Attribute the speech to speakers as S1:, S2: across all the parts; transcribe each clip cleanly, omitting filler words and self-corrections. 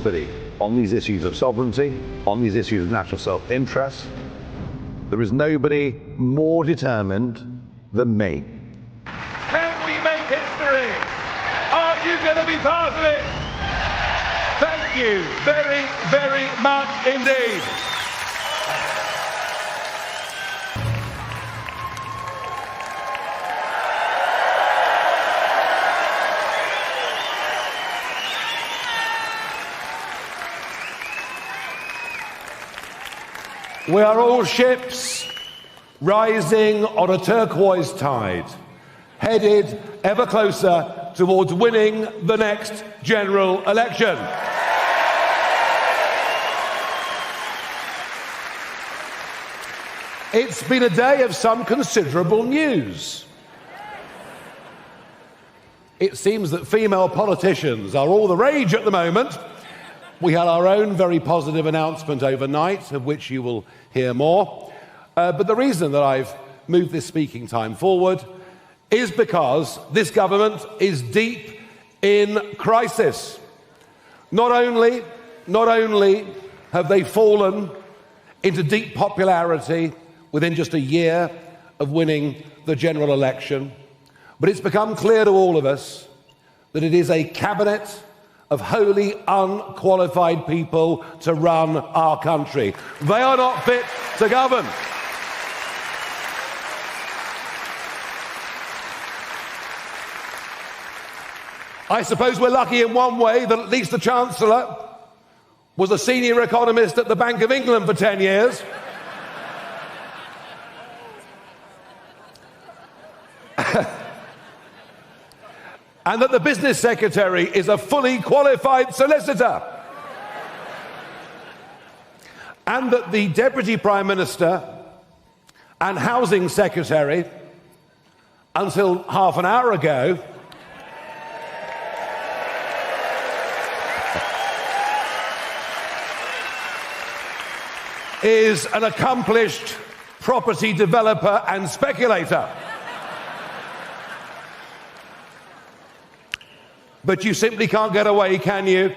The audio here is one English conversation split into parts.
S1: nobody on these issues of sovereignty, on these issues of national self-interest, there is nobody more determined than me.
S2: Can we make history? Are you going to be part of it? Thank you very, very much indeed. We are all ships rising on a turquoise tide, headed ever closer towards winning the next general election. It's been a day of some considerable news. It seems that female politicians are all the rage at the moment. We had our own very positive announcement overnight, of which you will hear more. But the reason that I've moved this speaking time forward is because this government is deep in crisis. Not only have they fallen into deep popularity within just a year of winning the general election, but it's become clear to all of us that it is a cabinet of wholly unqualified people to run our country. They are not fit to govern. I suppose we're lucky in one way that at least the Chancellor was a senior economist at the Bank of England for 10 years. And that the business secretary is a fully qualified solicitor. And that the deputy prime minister and housing secretary, until half an hour ago, is an accomplished property developer and speculator. But you simply can't get away, can you,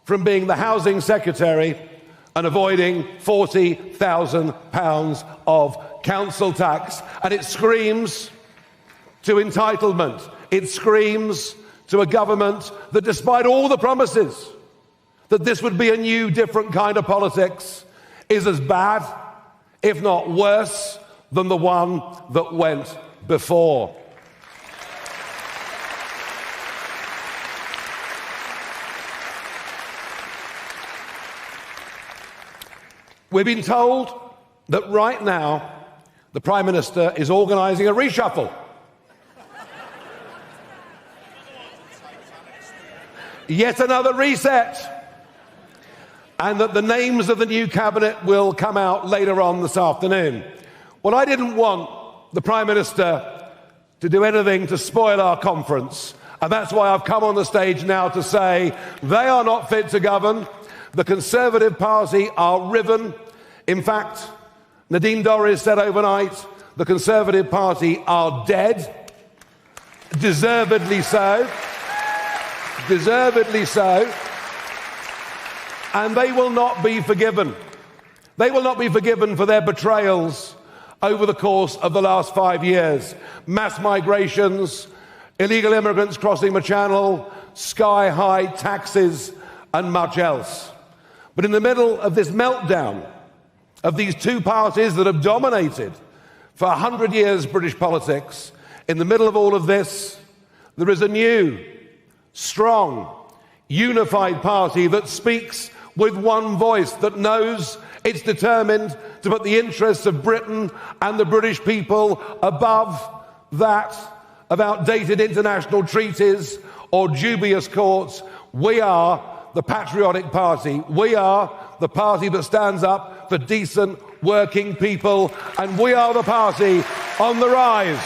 S2: from being the housing secretary and avoiding £40,000 of council tax. And it screams to entitlement. It screams to a government that, despite all the promises that this would be a new, different kind of politics, is as bad, if not worse, than the one that went before. We've been told that right now the Prime Minister is organising a reshuffle. Yet another reset. And that the names of the new cabinet will come out later on this afternoon. Well, I didn't want the Prime Minister to do anything to spoil our conference, and that's why I've come on the stage now to say they are not fit to govern. The Conservative Party are riven. In fact, Nadine Dorries said overnight, the Conservative Party are dead. Deservedly so. Deservedly so. And they will not be forgiven. They will not be forgiven for their betrayals over the course of the last 5 years. Mass migrations, illegal immigrants crossing the channel, sky-high taxes, and much else. But in the middle of this meltdown of these two parties that have dominated for 100 years British politics, in the middle of all of this, there is a new, strong, unified party that speaks with one voice, that knows it's determined to put the interests of Britain and the British people above that of outdated international treaties or dubious courts. We are the patriotic party. We are the party that stands up for decent working people, and we are the party on the rise.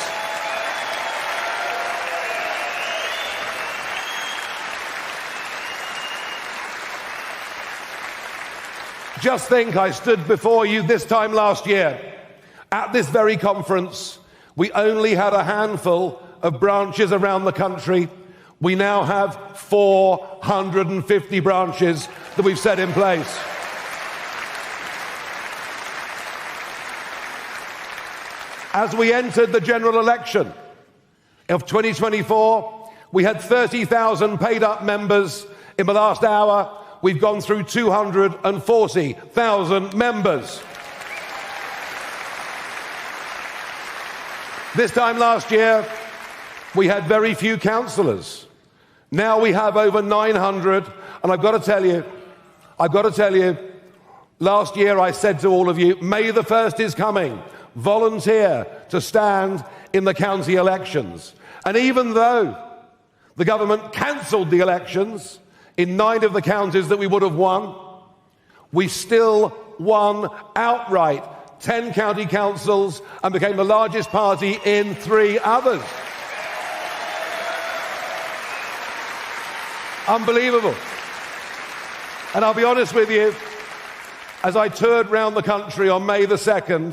S2: Just think, I stood before you this time last year. At this very conference, we only had a handful of branches around the country We now have 450 branches that we've set in place. As we entered the general election of 2024, we had 30,000 paid-up members. In the last hour, we've gone through 240,000 members. This time last year, we had very few councillors. Now we have over 900, and I've got to tell you, last year I said to all of you, May the 1st is coming. Volunteer to stand in the county elections. And even though the government cancelled the elections in 9 of the counties that we would have won, we still won outright 10 county councils and became the largest party in 3 others. Unbelievable. And I'll be honest with you, as I toured round the country on May the 2nd,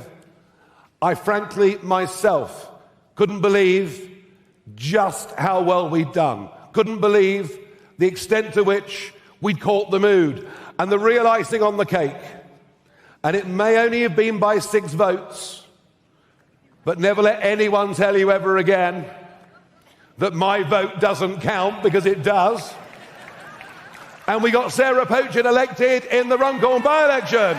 S2: I frankly myself couldn't believe just how well we'd done. Couldn't believe the extent to which we'd caught the mood. And the real icing on the cake, and it may only have been by 6 votes, but never let anyone tell you ever again that my vote doesn't count, because it does. And we got Sarah Pochen elected in the Runcorn by-election.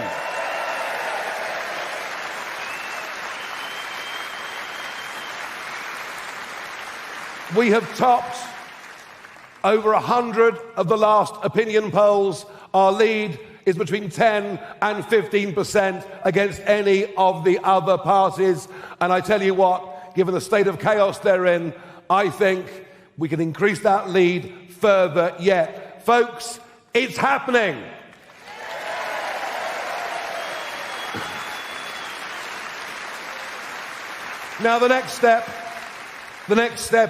S2: We have topped over 100 of the last opinion polls. Our lead is between 10 and 15% against any of the other parties. And I tell you what, given the state of chaos they're in, I think we can increase that lead further yet. Folks, it's happening. Now the next step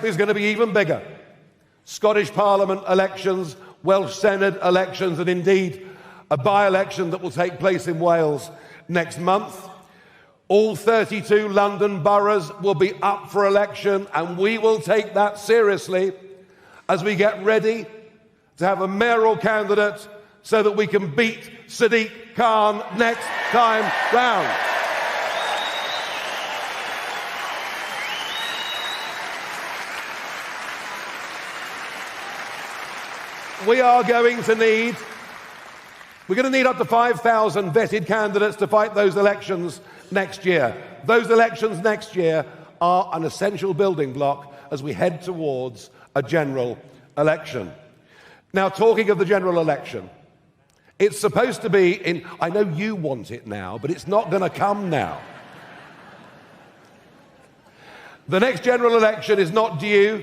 S2: is going to be even bigger. Scottish Parliament elections, Welsh Senate elections, and indeed a by-election that will take place in Wales next month. All 32 London boroughs will be up for election, and we will take that seriously as we get ready to have a mayoral candidate so that we can beat Sadiq Khan next time round. We're going to need up to 5,000 vetted candidates to fight those elections next year. Those elections next year are an essential building block as we head towards a general election. Now, talking of the general election, it's supposed to be I know you want it now, but it's not going to come now. The next general election is not due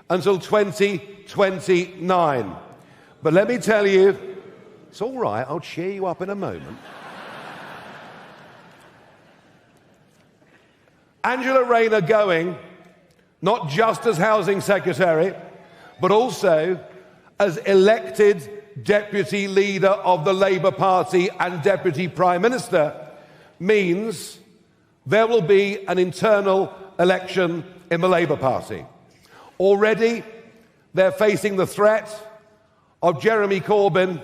S2: until 2029. But let me tell you, it's all right, I'll cheer you up in a moment. Angela Rayner going, not just as Housing Secretary, but also as elected Deputy Leader of the Labour Party and Deputy Prime Minister, means there will be an internal election in the Labour Party. Already, they're facing the threat of Jeremy Corbyn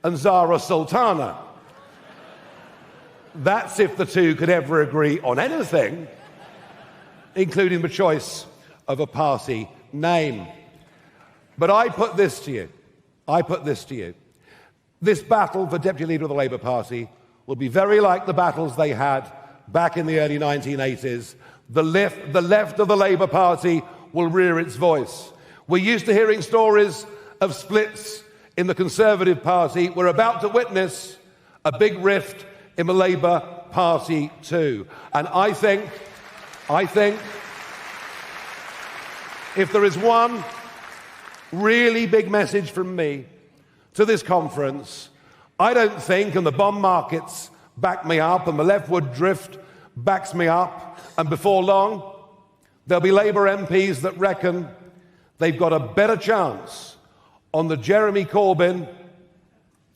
S2: and Zara Sultana. That's if the two could ever agree on anything, including the choice of a party name. But I put this to you. This battle for Deputy Leader of the Labour Party will be very like the battles they had back in the early 1980s. The left of the Labour Party will rear its voice. We're used to hearing stories of splits in the Conservative Party. We're about to witness a big rift in the Labour Party too. And I think if there is one really big message from me to this conference, I don't think, and the bond markets back me up, and the leftward drift backs me up, and before long, there'll be Labour MPs that reckon they've got a better chance on the Jeremy Corbyn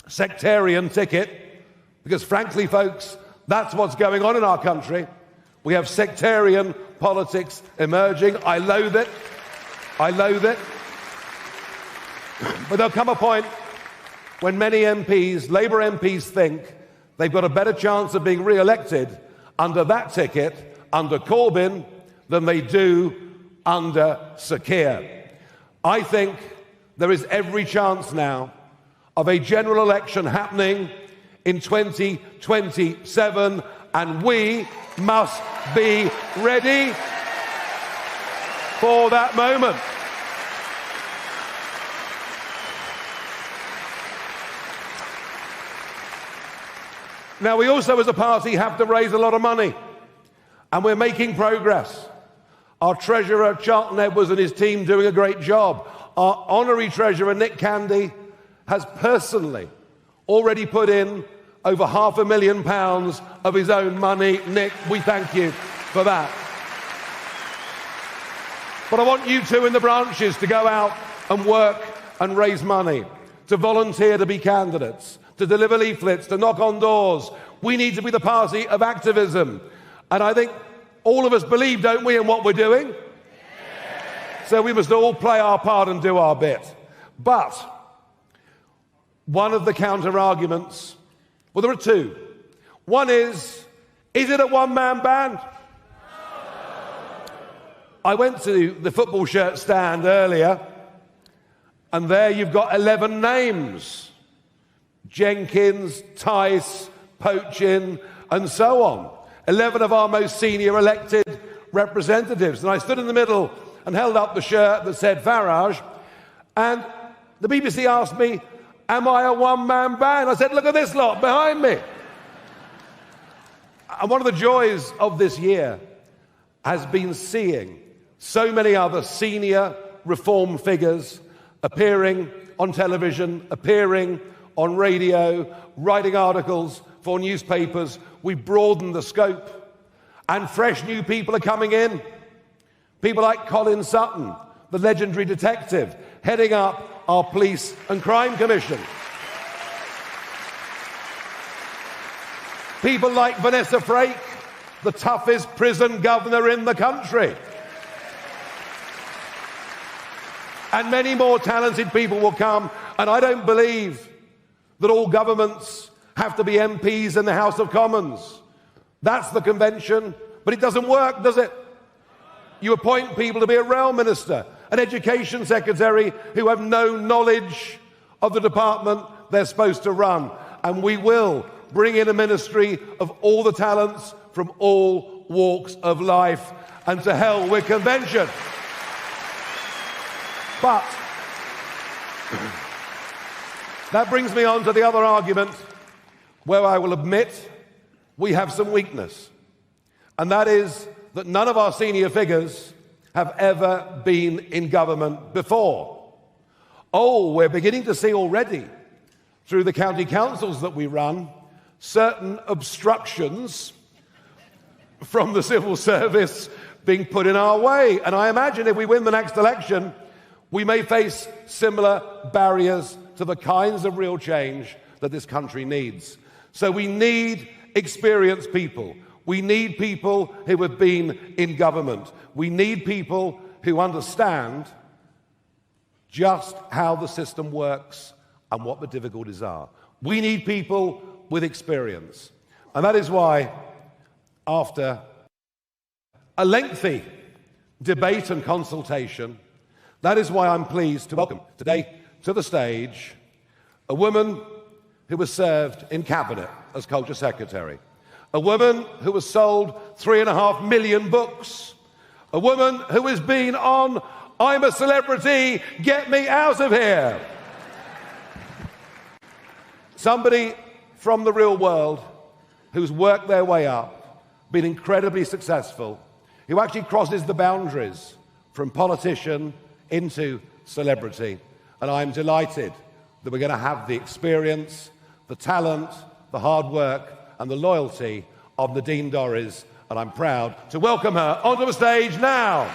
S2: sectarian ticket, because frankly, folks, that's what's going on in our country. We have sectarian politics emerging. I loathe it. But there'll come a point when many MPs, Labour MPs, think they've got a better chance of being re-elected under that ticket, under Corbyn, than they do under Sir Keir. I think there is every chance now of a general election happening in 2027, and we must be ready for that moment. Now, we also as a party have to raise a lot of money, and we're making progress. Our Treasurer, Charlton Edwards, and his team doing a great job. Our Honorary Treasurer, Nick Candy, has personally already put in over £500,000 of his own money. Nick, we thank you for that. But I want you two in the branches to go out and work and raise money, to volunteer to be candidates, to deliver leaflets, to knock on doors. We need to be the party of activism. And I think all of us believe, don't we, in what we're doing? Yes. So we must all play our part and do our bit. But one of the counter-arguments, well, there are two. One is it a one-man band? I went to the football shirt stand earlier, and there you've got 11 names. Jenkins, Tice, Pochin, and so on. 11 of our most senior elected representatives. And I stood in the middle and held up the shirt that said Farage, and the BBC asked me, am I a one-man band? I said, look at this lot behind me. And one of the joys of this year has been seeing so many other senior reform figures appearing on television, appearing on radio, writing articles for newspapers. We broaden the scope, and fresh new people are coming in. People like Colin Sutton, the legendary detective, heading up our Police and Crime Commission. People like Vanessa Frake, the toughest prison governor in the country. And many more talented people will come. And I don't believe that all governments have to be MPs in the House of Commons. That's the convention, but it doesn't work, does it? You appoint people to be a rail minister, an education secretary who have no knowledge of the department they're supposed to run. And we will bring in a ministry of all the talents from all walks of life, and to hell with convention. But that brings me on to the other argument, where I will admit we have some weakness. And that is that none of our senior figures have ever been in government before. Oh, we're beginning to see already, through the county councils that we run, certain obstructions from the civil service being put in our way. And I imagine if we win the next election, we may face similar barriers to the kinds of real change that this country needs. So we need experienced people. We need people who have been in government. We need people who understand just how the system works and what the difficulties are. We need people with experience. And that is why, after a lengthy debate and consultation, that is why I'm pleased to welcome today to the stage a woman who was served in cabinet as Culture Secretary, a woman who has sold 3.5 million books, a woman who has been on I'm a Celebrity, Get Me Out of Here. Somebody from the real world who's worked their way up, been incredibly successful, who actually crosses the boundaries from politician into celebrity. And I'm delighted that we're going to have the experience, the talent, the hard work, and the loyalty of Nadine Dorries. And I'm proud to welcome her onto the stage now.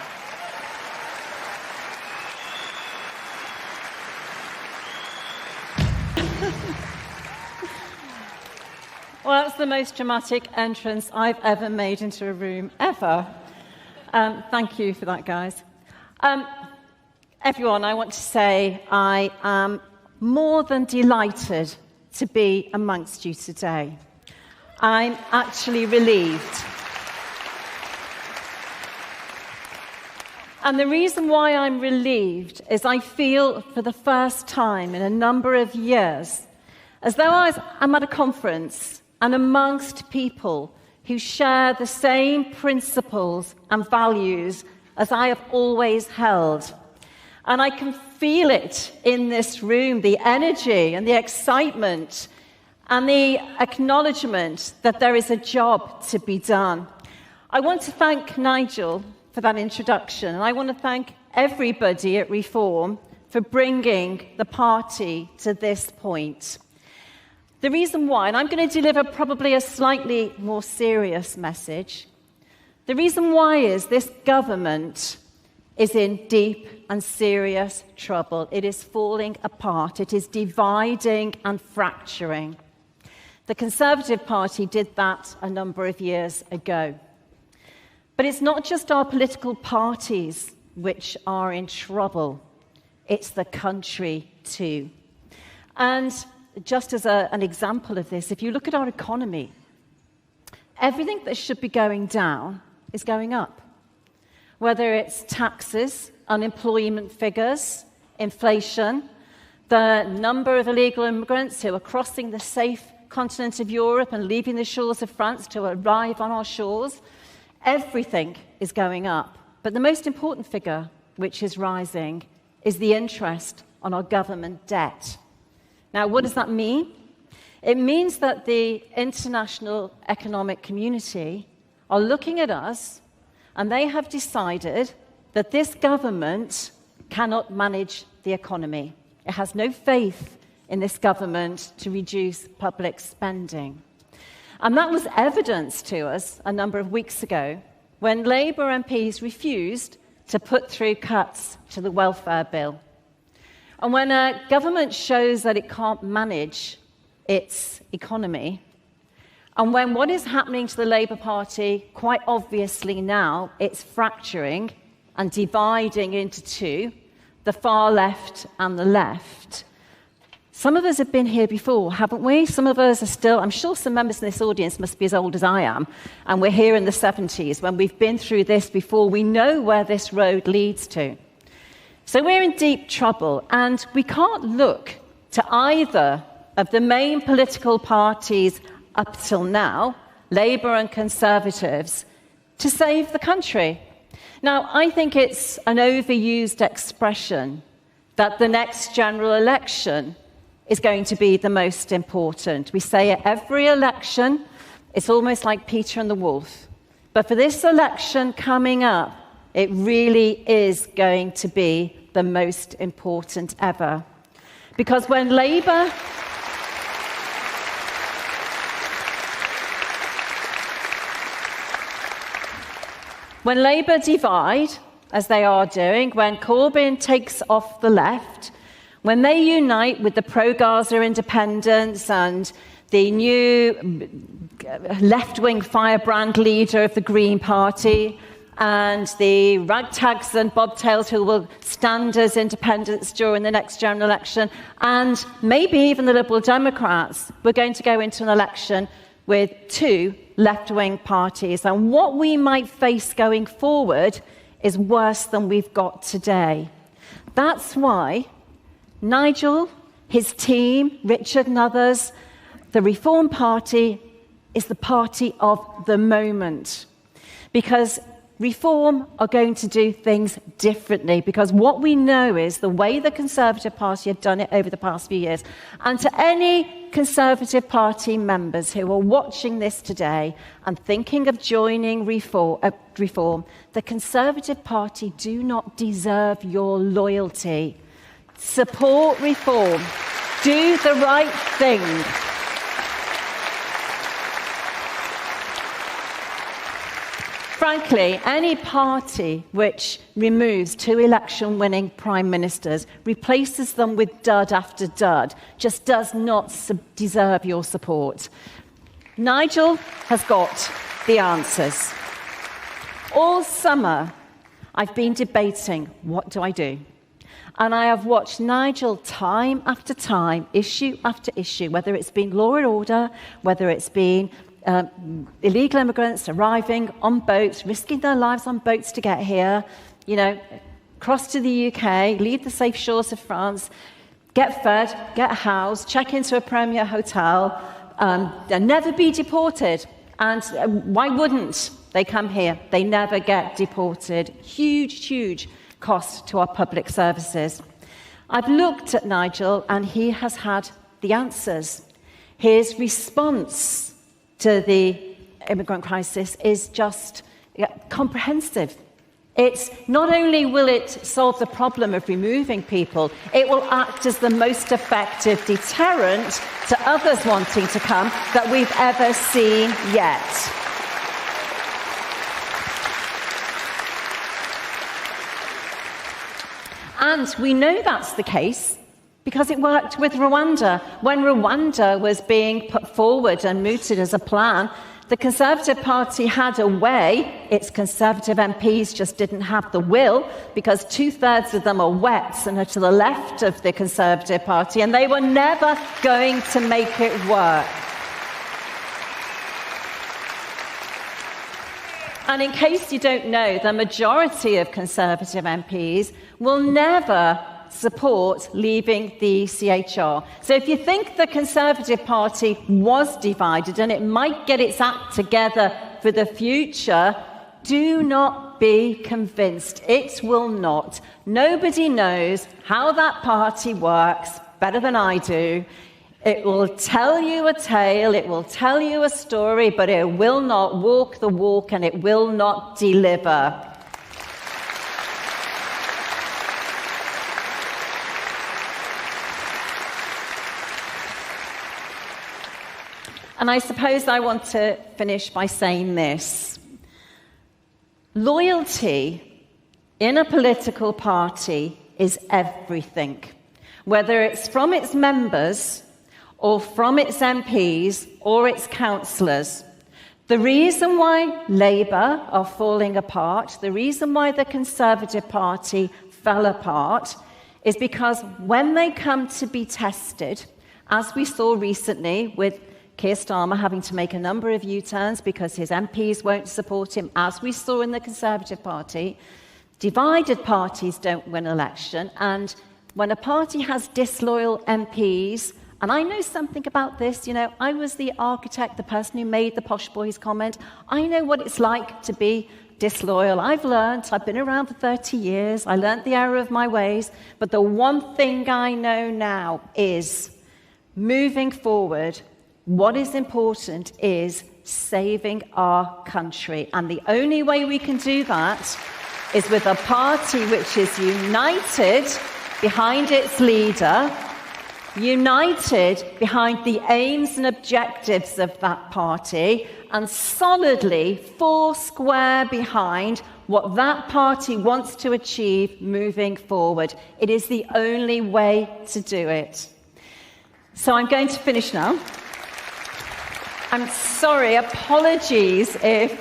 S3: Well, that's the most dramatic entrance I've ever made into a room, ever. Thank you for that, guys. Everyone, I want to say I am more than delighted to be amongst you today. I'm actually relieved. And the reason why I'm relieved is I feel for the first time in a number of years as though I'm at a conference and amongst people who share the same principles and values as I have always held. And I can feel it in this room, the energy and the excitement and the acknowledgement that there is a job to be done. I want to thank Nigel for that introduction, and I want to thank everybody at Reform for bringing the party to this point. The reason why, and I'm going to deliver probably a slightly more serious message, the reason why is this government is in deep and serious trouble. It is falling apart. It is dividing and fracturing. The Conservative Party did that a number of years ago. But it's not just our political parties which are in trouble. It's the country too. And just as an example of this, if you look at our economy, everything that should be going down is going up. Whether it's taxes, unemployment figures, inflation, the number of illegal immigrants who are crossing the safe continent of Europe and leaving the shores of France to arrive on our shores, everything is going up. But the most important figure which is rising is the interest on our government debt. Now, what does that mean? It means that the international economic community are looking at us and they have decided that this government cannot manage the economy. It has no faith in this government to reduce public spending. And that was evidenced to us a number of weeks ago when Labour MPs refused to put through cuts to the welfare bill. And when a government shows that it can't manage its economy, and when what is happening to the Labour Party, quite obviously now, it's fracturing and dividing into two, the far left and the left. Some of us have been here before, haven't we? Some of us are still, I'm sure some members in this audience must be as old as I am, and we're here in the 70s when we've been through this before. We know where this road leads to. So we're in deep trouble, and we can't look to either of the main political parties up till now, Labour and Conservatives, to save the country. Now, I think it's an overused expression that the next general election is going to be the most important. We say at every election, it's almost like Peter and the wolf. But for this election coming up, it really is going to be the most important ever. Because when Labour divide, as they are doing, when Corbyn takes off the left, when they unite with the pro-Gaza independents and the new left-wing firebrand leader of the Green Party and the ragtags and bobtails who will stand as independents during the next general election, and maybe even the Liberal Democrats, we're going to go into an election with two left-wing parties. And what we might face going forward is worse than we've got today. That's why Nigel, his team, Richard and others, the Reform Party is the party of the moment. Because Reform are going to do things differently, because what we know is the way the Conservative Party have done it over the past few years. And to any Conservative Party members who are watching this today and thinking of joining Reform, the Conservative Party do not deserve your loyalty. Support Reform. Do the right thing. Frankly, any party which removes two election-winning prime ministers, replaces them with dud after dud, just does not deserve your support. Nigel has got the answers. All summer, I've been debating, what do I do? And I have watched Nigel time after time, issue after issue, whether it's been law and order, whether it's been illegal immigrants arriving on boats, risking their lives on boats to get here, cross to the UK, leave the safe shores of France, get fed, get housed, check into a premier hotel, and never be deported. And why wouldn't they come here? They never get deported. Huge, huge cost to our public services. I've looked at Nigel, and he has had the answers. His response to the immigrant crisis is just comprehensive. It's not only will it solve the problem of removing people, it will act as the most effective deterrent to others wanting to come that we've ever seen yet. And we know that's the case because it worked with Rwanda. When Rwanda was being put forward and mooted as a plan, the Conservative Party had a way. Its Conservative MPs just didn't have the will because 2/3 of them are Wets and are to the left of the Conservative Party, and they were never going to make it work. And in case you don't know, the majority of Conservative MPs will never support leaving the ECHR. So if you think the Conservative Party was divided and it might get its act together for the future, do not be convinced. It will not. Nobody knows how that party works better than I do. It will tell you a tale, it will tell you a story, but it will not walk the walk and it will not deliver. And I suppose I want to finish by saying this. Loyalty in a political party is everything, whether it's from its members or from its MPs or its councillors. The reason why Labour are falling apart, the reason why the Conservative Party fell apart, is because when they come to be tested, as we saw recently with Keir Starmer having to make a number of U-turns because his MPs won't support him, as we saw in the Conservative Party, divided parties don't win election, and when a party has disloyal MPs, and I know something about this, I was the architect, the person who made the Posh Boys comment. I know what it's like to be disloyal. I've been around for 30 years, I learned the error of my ways, but the one thing I know now is, moving forward, what is important is saving our country. And the only way we can do that is with a party which is united behind its leader, united behind the aims and objectives of that party, and solidly foursquare behind what that party wants to achieve moving forward. It is the only way to do it. So I'm going to finish now. I'm sorry, apologies if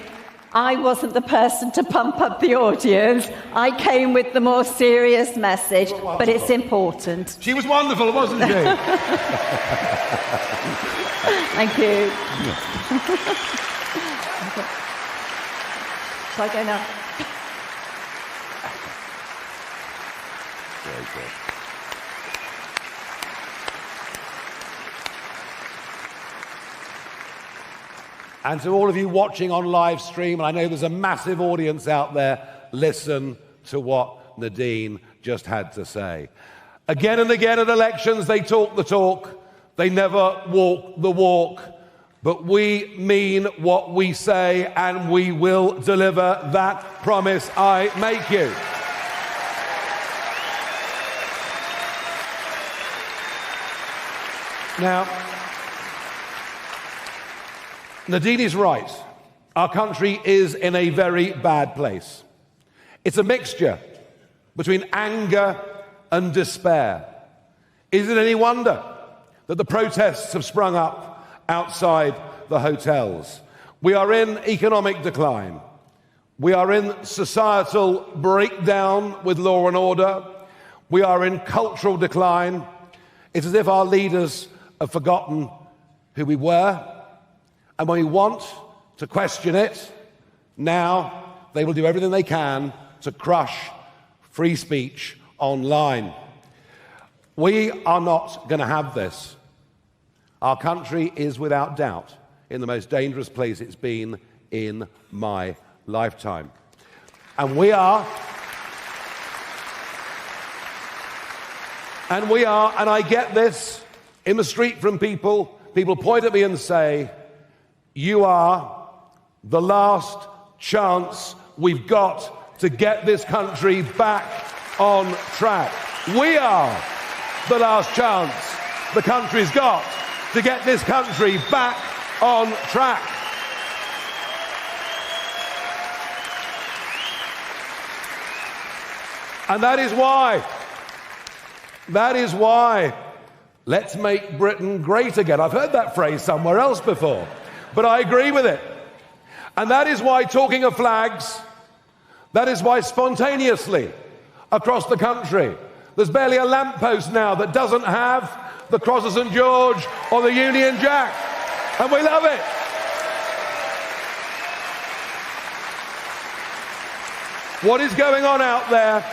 S3: I wasn't the person to pump up the audience. I came with the more serious message, but it's important.
S2: She was wonderful, wasn't she?
S3: Thank you. Shall I go now?
S1: Very good.
S2: And to all of you watching on live stream, and I know there's a massive audience out there, listen to what Nadine just had to say. Again and again at elections, they talk the talk, they never walk the walk, but we mean what we say, and we will deliver that promise I make you. Now, Nadine is right. Our country is in a very bad place. It's a mixture between anger and despair. Is it any wonder that the protests have sprung up outside the hotels? We are in economic decline. We are in societal breakdown with law and order. We are in cultural decline. It's as if our leaders have forgotten who we were. And when we want to question it, now they will do everything they can to crush free speech online. We are not going to have this. Our country is without doubt in the most dangerous place it's been in my lifetime. And we are, and I get this in the street from people point at me and say, you are the last chance we've got to get this country back on track. We are the last chance the country's got to get this country back on track. And that is why, let's make Britain great again. I've heard that phrase somewhere else before, but I agree with it. And that is why, talking of flags, that is why spontaneously across the country, there's barely a lamppost now that doesn't have the Cross of St. George or the Union Jack. And we love it. What is going on out there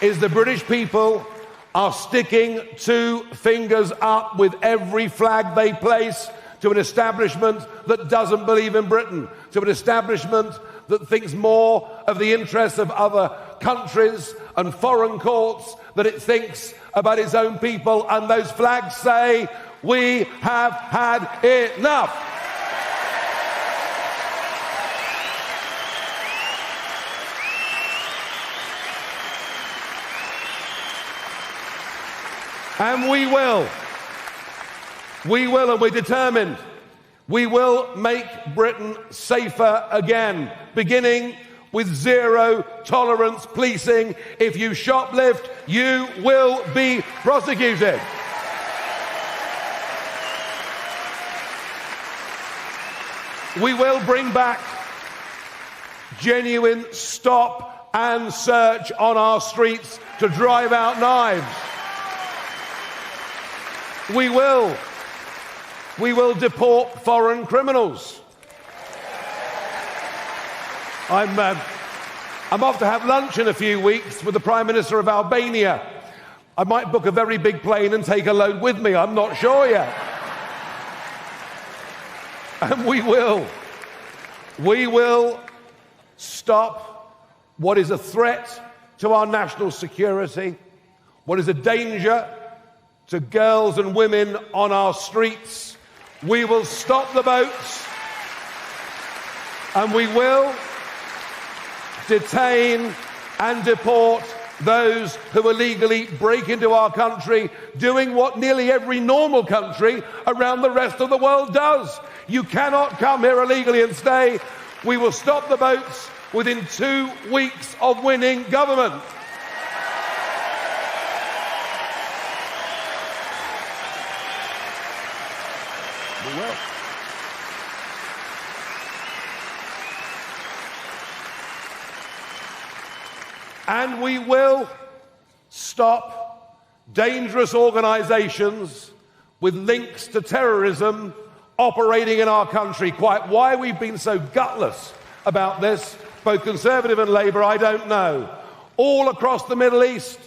S2: is the British people are sticking two fingers up with every flag they place to an establishment that doesn't believe in Britain, to an establishment that thinks more of the interests of other countries and foreign courts than it thinks about its own people. And those flags say, we have had enough. And we will, and we're determined, we will make Britain safer again, beginning with zero tolerance policing. If you shoplift, you will be prosecuted. We will bring back genuine stop and search on our streets to drive out knives. We will deport foreign criminals. I'm off to have lunch in a few weeks with the Prime Minister of Albania. I might book a very big plane and take a load with me. I'm not sure yet. And we will stop what is a threat to our national security, what is a danger to girls and women on our streets. We will stop the boats, and we will detain and deport those who illegally break into our country, doing what nearly every normal country around the rest of the world does. You cannot come here illegally and stay. We will stop the boats within 2 weeks of winning government. We will. And we will stop dangerous organisations with links to terrorism operating in our country. Quite why we've been so gutless about this, both Conservative and Labour, I don't know. All across the Middle East,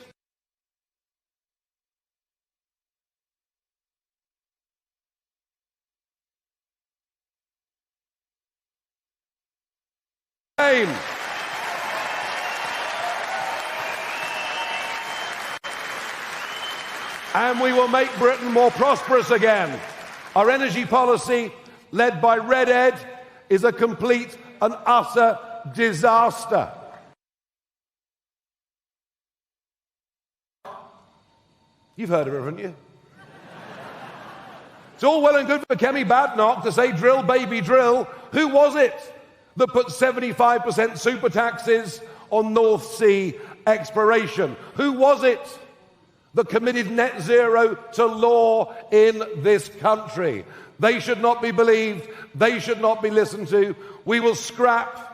S2: and we will make Britain more prosperous again. Our energy policy, led by Red Ed, is a complete and utter disaster. You've heard of it, haven't you? It's all well and good for Kemi Badenoch to say drill, baby, drill. Who was it that put 75% super taxes on North Sea exploration? Who was it that committed net zero to law in this country? They should not be believed. They should not be listened to. We will scrap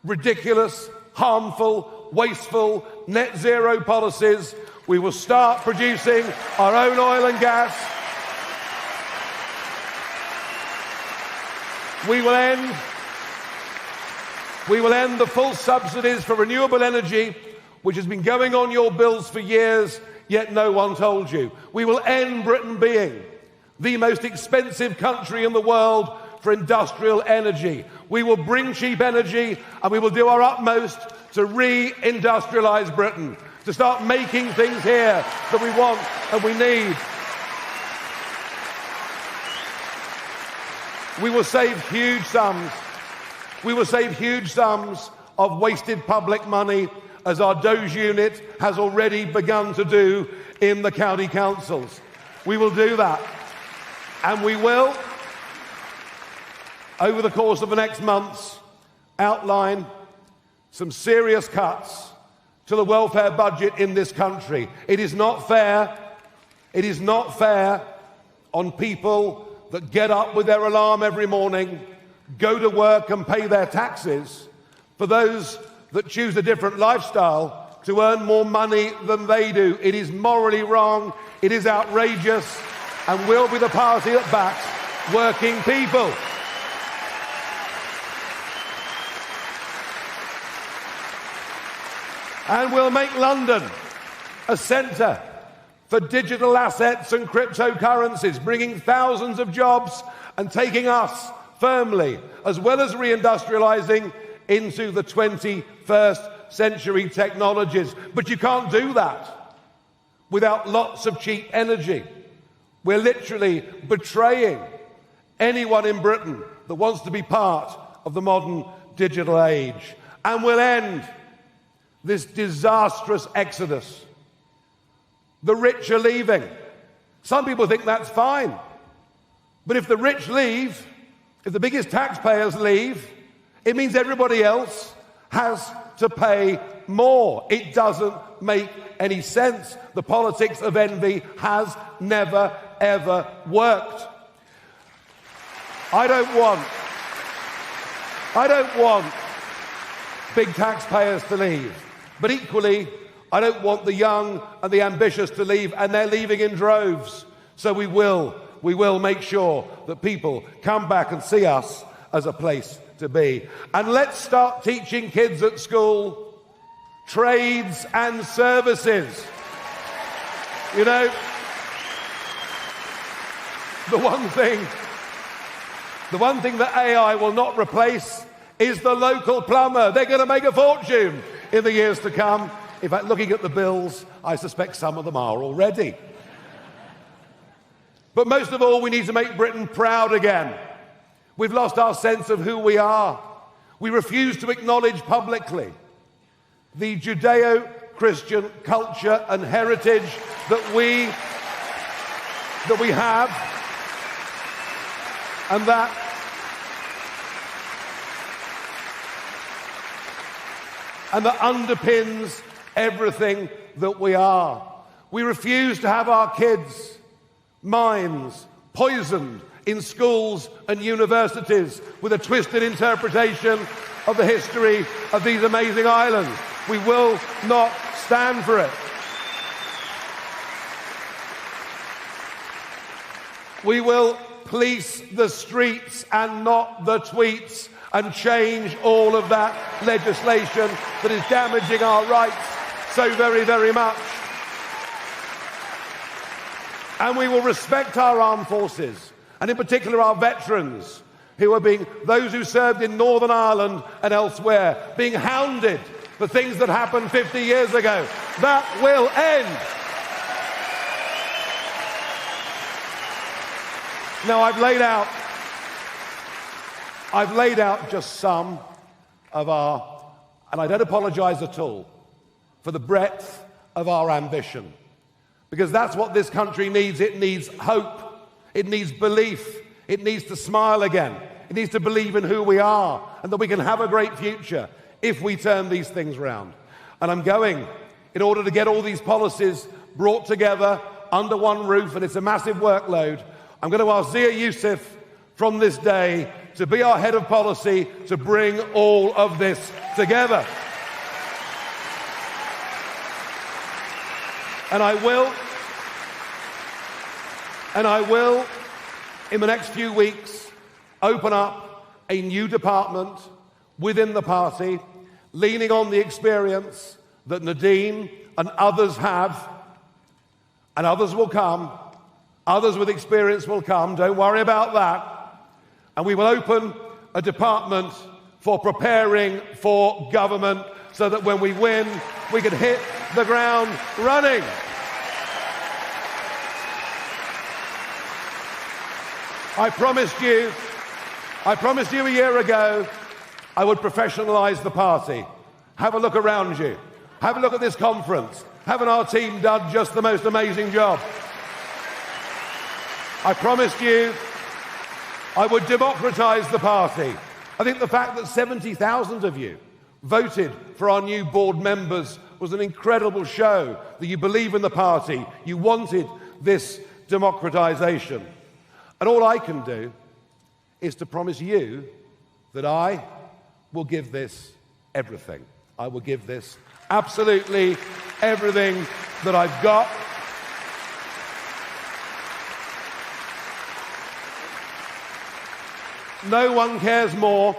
S2: ridiculous, harmful, wasteful net zero policies. We will start producing our own oil and gas. We will end the full subsidies for renewable energy, which has been going on your bills for years, yet no one told you. We will end Britain being the most expensive country in the world for industrial energy. We will bring cheap energy, and we will do our utmost to re-industrialise Britain, to start making things here that we want and we need. We will save huge sums. We will save huge sums of wasted public money, as our Doge unit has already begun to do in the county councils. We will do that. And we will, over the course of the next months, outline some serious cuts to the welfare budget in this country. It is not fair. It is not fair on people that get up with their alarm every morning, go to work and pay their taxes, for those that choose a different lifestyle to earn more money than they do. It is morally wrong, it is outrageous, and we'll be the party that backs working people. And we'll make London a centre for digital assets and cryptocurrencies, bringing thousands of jobs and taking us firmly, as well as reindustrialising, into the 21st century technologies. But you can't do that without lots of cheap energy. We're literally betraying anyone in Britain that wants to be part of the modern digital age. And we'll end this disastrous exodus. The rich are leaving. Some people think that's fine. But if the rich leave, if the biggest taxpayers leave, it means everybody else has to pay more. It doesn't make any sense. The politics of envy has never, ever worked. I don't want big taxpayers to leave. But equally, I don't want the young and the ambitious to leave, and they're leaving in droves. So we will make sure that people come back and see us as a place to be. And let's start teaching kids at school trades and services. You know, the one thing that AI will not replace is the local plumber. They're going to make a fortune in the years to come. In fact, looking at the bills, I suspect some of them are already. But most of all, we need to make Britain proud again. We've lost our sense of who we are. We refuse to acknowledge publicly the Judeo-Christian culture and heritage that we have, and that underpins everything that we are. We refuse to have our kids' minds poisoned in schools and universities with a twisted interpretation of the history of these amazing islands. We will not stand for it. We will police the streets and not the tweets, and change all of that legislation that is damaging our rights so very, very much. And we will respect our armed forces, and in particular our veterans, who are those who served in Northern Ireland and elsewhere, being hounded for things that happened 50 years ago. That will end. Now, I've laid out just some of our, and I don't apologise at all for the breadth of our ambition, because that's what this country needs. It needs hope. It needs belief. It needs to smile again. It needs to believe in who we are and that we can have a great future if we turn these things round. And I'm going, in order to get all these policies brought together under one roof, and it's a massive workload, I'm going to ask Zia Youssef from this day to be our head of policy to bring all of this together. And I will, in the next few weeks, open up a new department within the party, leaning on the experience that Nadine and others have, and others will come. Others with experience will come, don't worry about that. And we will open a department for preparing for government so that when we win, we can hit the ground running. I promised you a year ago I would professionalise the party. Have a look around you. Have a look at this conference. Haven't our team done just the most amazing job? I promised you I would democratise the party. I think the fact that 70,000 of you voted for our new board members was an incredible show that you believe in the party. You wanted this democratisation. And all I can do is to promise you that I will give this everything. I will give this absolutely everything that I've got. No one cares more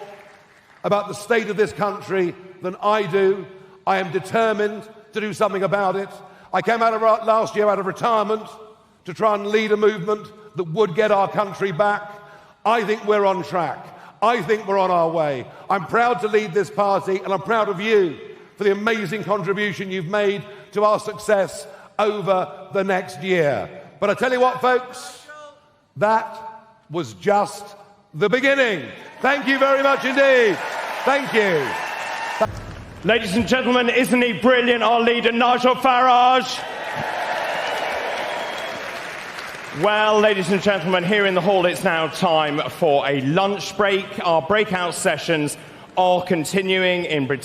S2: about the state of this country than I do. I am determined to do something about it. I came out of last year out of retirement to try and lead a movement that would get our country back. I think we're on track. I think we're on our way. I'm proud to lead this party, and I'm proud of you for the amazing contribution you've made to our success over the next year. But I tell you what, folks, that was just the beginning. Thank you very much indeed. Thank you.
S4: Ladies and gentlemen, isn't he brilliant, our leader, Nigel Farage? Well, ladies and gentlemen, here in the hall, it's now time for a lunch break. Our breakout sessions are continuing in